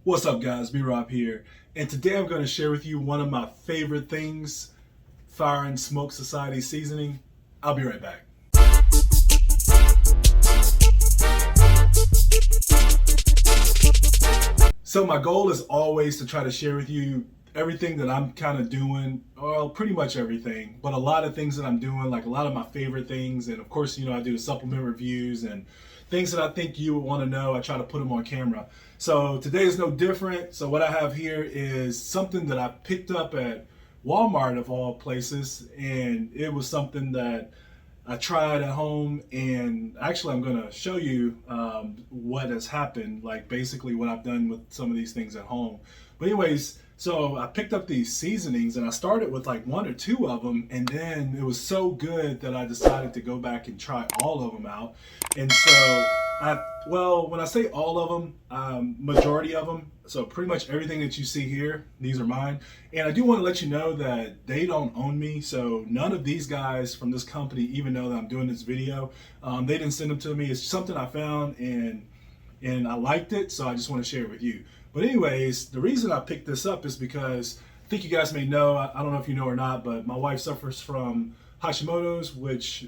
What's up guys, B-Rob here, and today I'm going to share with you one of my favorite things, Fire and Smoke Society seasoning. I'll be right back. So my goal is always to try to share with you everything that I'm kind of doing, well, pretty much everything, but a lot of things that I'm doing, like a lot of my favorite things, and of course, I do the supplement reviews and things that I think you would want to know. I try to put them on camera. So today is no different. So what I have here is something that I picked up at Walmart of all places, and it was something that I tried at home, and actually I'm going to show you what has happened, like basically what I've done with some of these things at home. But anyways, so I picked up these seasonings and I started with like one or two of them, and then it was so good that I decided to go back and try all of them out. And so when I say all of them, majority of them, so pretty much everything that you see here, these are mine. And I do want to let you know that they don't own me, so none of these guys from this company even know that I'm doing this video. They didn't send them to me. It's something I found and I liked it, so I just want to share it with you. But anyways, the reason I picked this up is because I think you guys may know, I don't know if you know or not, but my wife suffers from Hashimoto's, which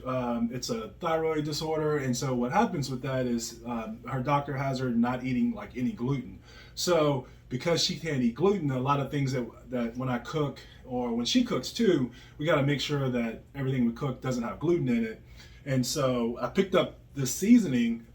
it's a thyroid disorder. And so what happens with that is her doctor has her not eating like any gluten. So because she can't eat gluten, a lot of things that when I cook or when she cooks too, we got to make sure that everything we cook doesn't have gluten in it. And so I picked up this seasoning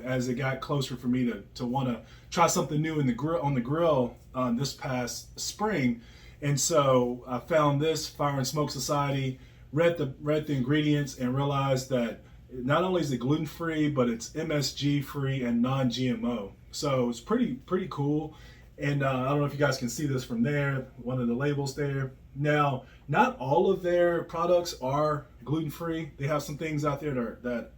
as it got closer for me to want to try something new in the grill on the grill this past spring. And so I found this Fire and Smoke Society, read the ingredients, and realized that not only is it gluten-free, but it's MSG-free and non-GMO. So it's pretty cool. And I don't know if you guys can see this from there, one of the labels there. Now, not all of their products are gluten-free. They have some things out there that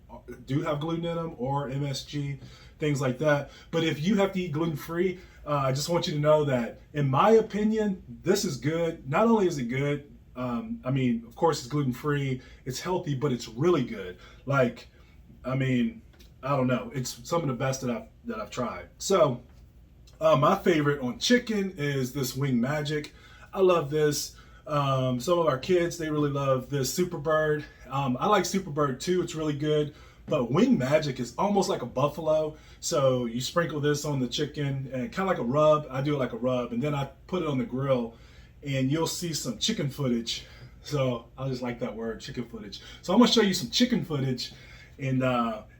do have gluten in them, or MSG, things like that. But if you have to eat gluten-free, I just want you to know that, in my opinion, this is good. Not only is it good, I mean, of course it's gluten-free, it's healthy, but it's really good. Like, I mean, I don't know. It's some of the best that I've tried. So, my favorite on chicken is this Wing Magic. I love this. Some of our kids, they really love this Superbird. I like Superbird too. It's really good. But Wing Magic is almost like a buffalo. So you sprinkle this on the chicken and kind of like a rub. I do it like a rub, and then I put it on the grill, and you'll see some chicken footage. So I just like that word, chicken footage. So I'm gonna show you some chicken footage, and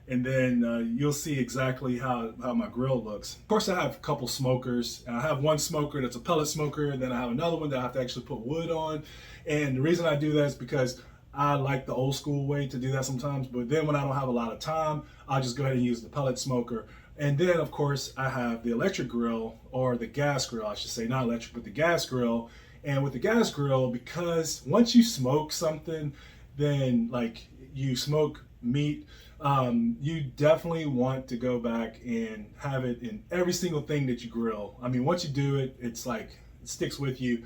then you'll see exactly how my grill looks. Of course, I have a couple smokers. I have one smoker that's a pellet smoker, and then I have another one that I have to actually put wood on. And the reason I do that is because I like the old school way to do that sometimes, but then when I don't have a lot of time, I'll just go ahead and use the pellet smoker. And then, of course, I have the electric grill, or the gas grill, I should say, not electric, but the gas grill. And with the gas grill, because once you smoke something, then like you smoke meat, you definitely want to go back and have it in every single thing that you grill. I mean, once you do it, it's like, it sticks with you.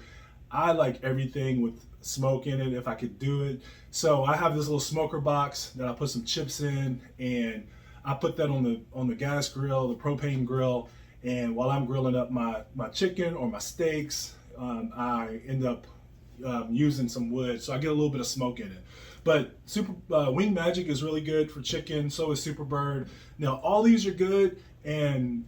I like everything with smoke in it if I could do it. So I have this little smoker box that I put some chips in, and I put that on the gas grill, the propane grill, and while I'm grilling up my chicken or my steaks, I end up using some wood, so I get a little bit of smoke in it. But Wing Magic is really good for chicken, so is Superbird. Now all these are good, and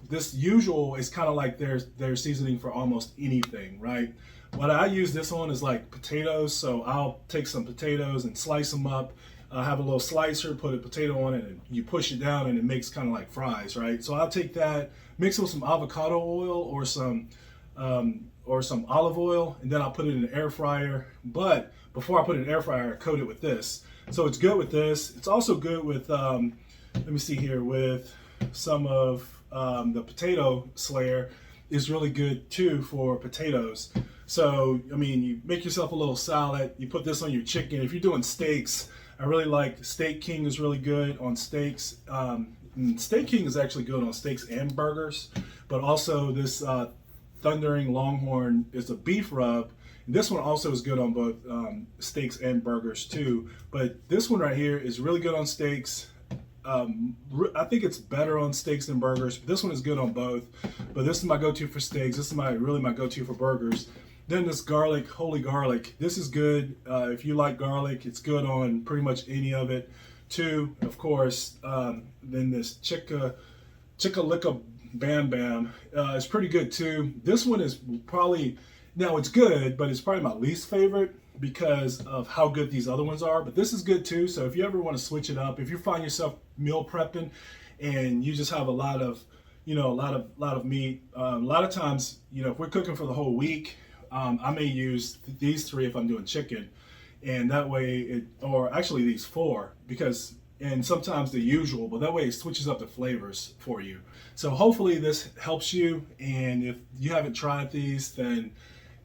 this usual is kind of like their seasoning for almost anything, right? What I use this on is like potatoes, so I'll take some potatoes and slice them up. I have a little slicer, put a potato on it, and you push it down, and it makes kind of like fries, right? So I'll take that, mix it with some avocado oil or some olive oil, and then I'll put it in the air fryer. But before I put it in the air fryer, I coat it with this. So it's good with this. It's also good with, let me see here, with some of the potato slayer is really good too for potatoes. So, I mean, you make yourself a little salad, you put this on your chicken. If you're doing steaks, I really like Steak King is really good on steaks. Steak King is actually good on steaks and burgers, but also this Thundering Longhorn is a beef rub. And this one also is good on both steaks and burgers too. But this one right here is really good on steaks. I think it's better on steaks than burgers. This one is good on both, but this is my go-to for steaks. This is really my go-to for burgers. Then this garlic, holy garlic. This is good if you like garlic. It's good on pretty much any of it. Two, of course. Then this Chicka Licka Bam Bam is pretty good too. This one is probably, now it's good, but it's probably my least favorite because of how good these other ones are. But this is good too. So if you ever want to switch it up, if you find yourself meal prepping and you just have a lot of meat, a lot of times, if we're cooking for the whole week, I may use these three if I'm doing chicken, and that way or actually these four, because, and sometimes the usual, but that way it switches up the flavors for you. So hopefully this helps you, and if you haven't tried these, then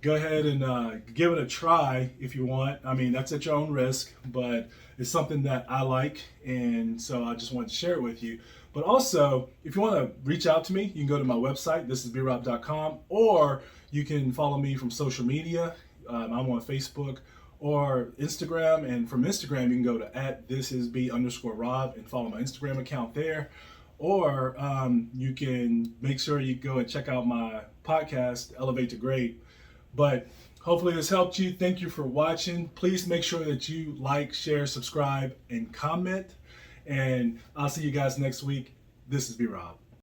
go ahead and give it a try if you want. I mean, that's at your own risk, but it's something that I like, and so I just wanted to share it with you. But also, if you want to reach out to me, you can go to my website, thisisbrob.com, or you can follow me from social media. I'm on Facebook or Instagram, and from Instagram you can go to @thisisb_Rob and follow my Instagram account there. Or you can make sure you go and check out my podcast, Elevate to Great. But hopefully this helped you. Thank you for watching. Please make sure that you like, share, subscribe, and comment. And I'll see you guys next week. This is B Rob.